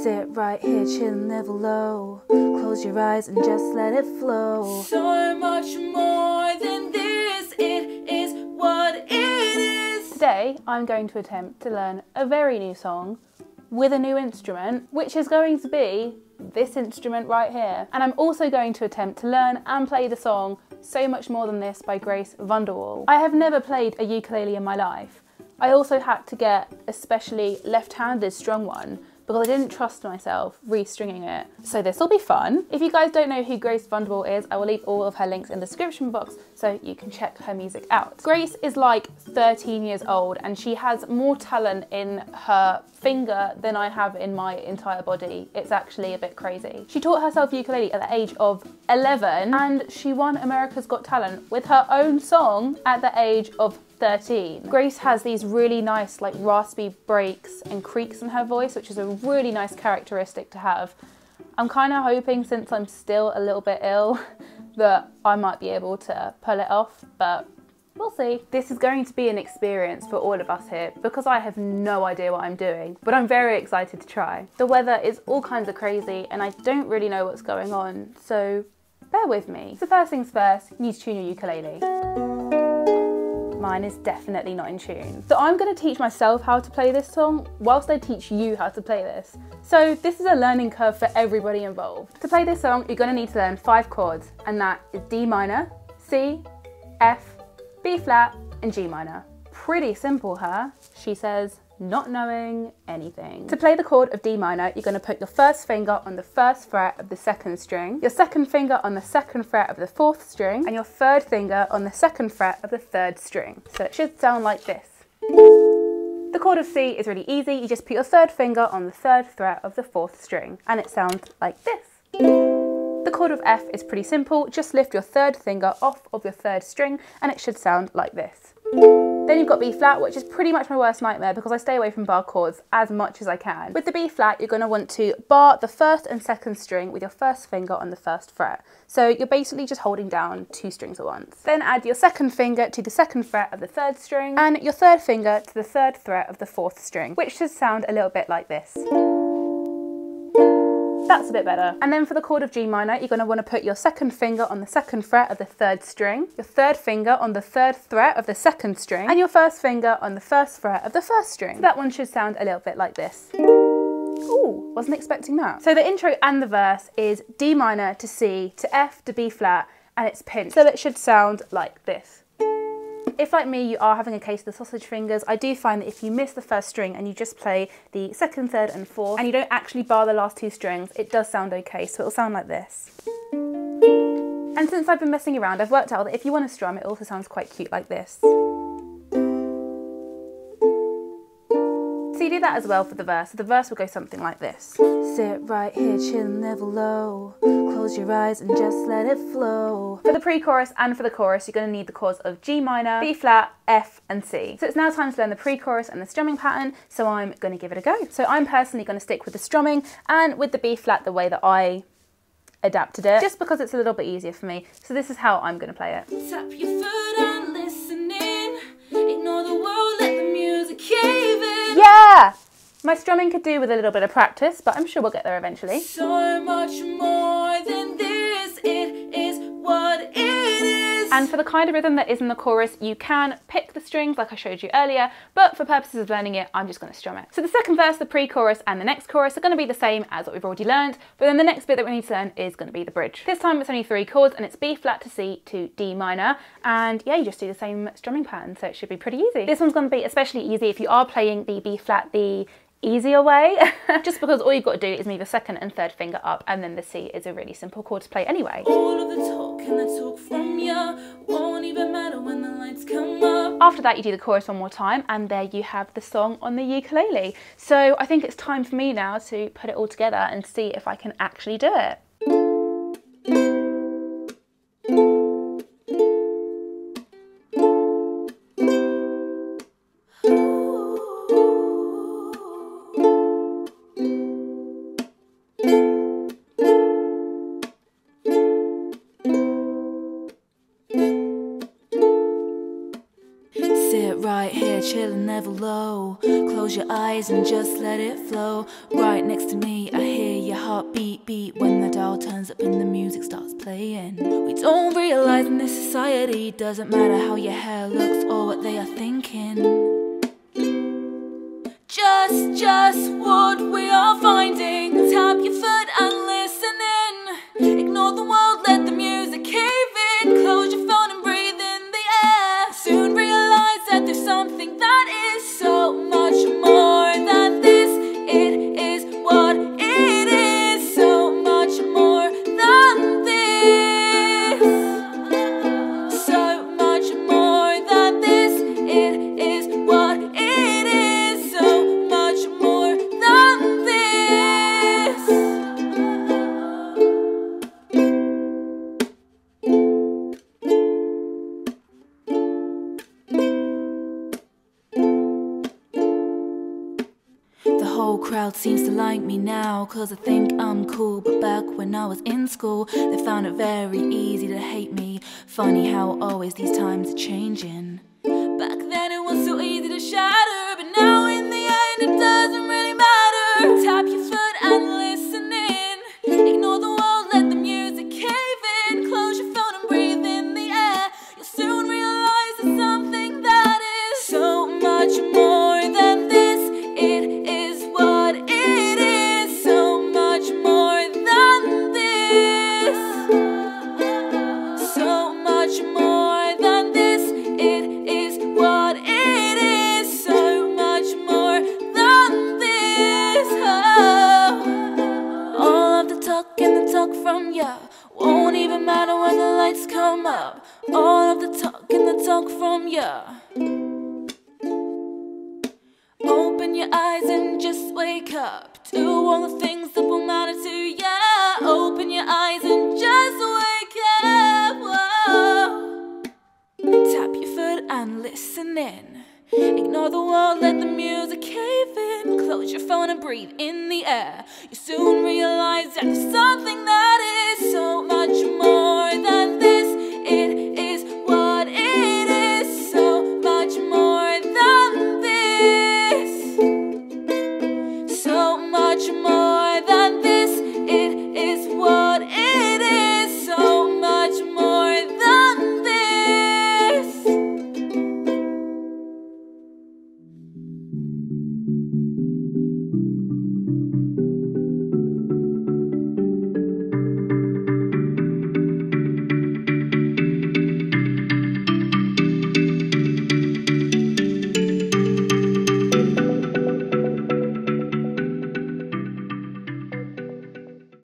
Sit right here, chill, never low. Close your eyes and just let it flow. So much more than this, it is what it is. Today, I'm going to attempt to learn a very new song with a new instrument, which is going to be this instrument right here. And I'm also going to attempt to learn and play the song So Much More Than This by VanderWaal. I have never played a ukulele in my life. I also had to get a specially left-handed strung one because I didn't trust myself re-stringing it. So this will be fun. If you guys don't know who VanderWaal is, I will leave all of her links in the description box so you can check her music out. Grace is like 13 years old and she has more talent in her finger than I have in my entire body. It's actually a bit crazy. She taught herself ukulele at the age of 11 and she won America's Got Talent with her own song at the age of 13. Grace has these really nice like raspy breaks and creaks in her voice, which is a really nice characteristic to have. I'm kind of hoping, since I'm still a little bit ill, that I might be able to pull it off, but we'll see. This is going to be an experience for all of us here because I have no idea what I'm doing, but I'm very excited to try. The weather is all kinds of crazy and I don't really know what's going on, so bear with me. So first things first, you need to tune your ukulele. Mine is definitely not in tune. So I'm going to teach myself how to play this song whilst I teach you how to play this. So this is a learning curve for everybody involved. To play this song, you're going to need to learn 5 chords, and that is D minor, C, F, B flat, and G minor. Pretty simple, huh? She says, not knowing anything. To play the chord of D minor, you're going to put your first finger on the first fret of the second string, your second finger on the second fret of the fourth string, and your third finger on the second fret of the third string. So it should sound like this. The chord of C is really easy. You just put your third finger on the third fret of the fourth string, and it sounds like this. The chord of F is pretty simple. Just lift your third finger off of your third string, and it should sound like this. Then you've got B flat, which is pretty much my worst nightmare because I stay away from bar chords as much as I can. With the B flat, you're going to want to bar the first and second string with your first finger on the first fret. So you're basically just holding down 2 strings at once. Then add your second finger to the second fret of the third string and your third finger to the third fret of the fourth string, which should sound a little bit like this. That's a bit better. And then for the chord of G minor, you're going to want to put your second finger on the second fret of the third string, your third finger on the third fret of the second string, and your first finger on the first fret of the first string. So that one should sound a little bit like this. Ooh, wasn't expecting that. So the intro and the verse is D minor to C to F to B flat, and it's pinched. So it should sound like this. If, like me, you are having a case of the sausage fingers, I do find that if you miss the first string and you just play the second, third and fourth, and you don't actually bar the last 2 strings, it does sound okay, so it'll sound like this. And since I've been messing around, I've worked out that if you want to strum, it also sounds quite cute like this. So you do that as well for the verse. So the verse will go something like this. Sit right here, chill, never low. Close your eyes and just let it flow. For the pre-chorus and for the chorus, you're going to need the chords of G minor, B flat, F and C. So it's now time to learn the pre-chorus and the strumming pattern, so I'm going to give it a go. So I'm personally going to stick with the strumming and with the B flat the way that I adapted it, just because it's a little bit easier for me. So this is how I'm going to play it. Tap your foot and listen in. Ignore the world, let the music cave in. Yeah! My strumming could do with a little bit of practice, but I'm sure we'll get there eventually. So much more than this, it is what it is. And for the kind of rhythm that is in the chorus, you can pick the strings like I showed you earlier, but for purposes of learning it, I'm just going to strum it. So the second verse, the pre-chorus and the next chorus are going to be the same as what we've already learned, but then the next bit that we need to learn is going to be the bridge. This time it's only 3 chords and it's B flat to C to D minor, and yeah, you just do the same strumming pattern, so it should be pretty easy. This one's going to be especially easy if you are playing the B flat the easier way, just because all you've got to do is move your second and third finger up, and then the C is a really simple chord to play anyway. All of the talk and the talk from you won't even matter when the lights come up. After that, you do the chorus one more time, and there you have the song on the ukulele. So I think it's time for me now to put it all together and see if I can actually do it. Sit right here, chill and never never low. Close your eyes and just let it flow. Right next to me, I hear your heartbeat beat when the dial turns up and the music starts playing. We don't realize in this society, doesn't matter how your hair looks or what they are thinking. Just what we are finding. Tap your foot and listen in. Ignore the world, let the music cave in. Close your phone and breathe in the air. Soon realize that there's something that is so much more than this. It is what it is, so much more than this. So much more than this. It is what it is, so much more than this. The whole crowd seems to like me now, 'cause I think I'm cool. But back when I was in school, they found it very easy to hate me. Funny how always these times are changing. Back then it was so easy to shatter, but now in the end it doesn't really matter. Tap your foot and listen in. Ignore the world, let the music cave in. Close your phone and breathe in the air. You'll soon realize it's something that is so much more than this. It is what it is, so much more than this. So much more than this. It is what it is, so much more than this. Oh. All of the talk and the talk from ya won't even matter when the lights come up. All of the talk and the talk from ya. Open your eyes and just wake up. Do all the things that will matter to ya. Open your eyes and just wake up. Whoa. Tap your foot and listen in. Ignore the world, let the music cave in. Close your phone and breathe in the air. You soon realize that there's something that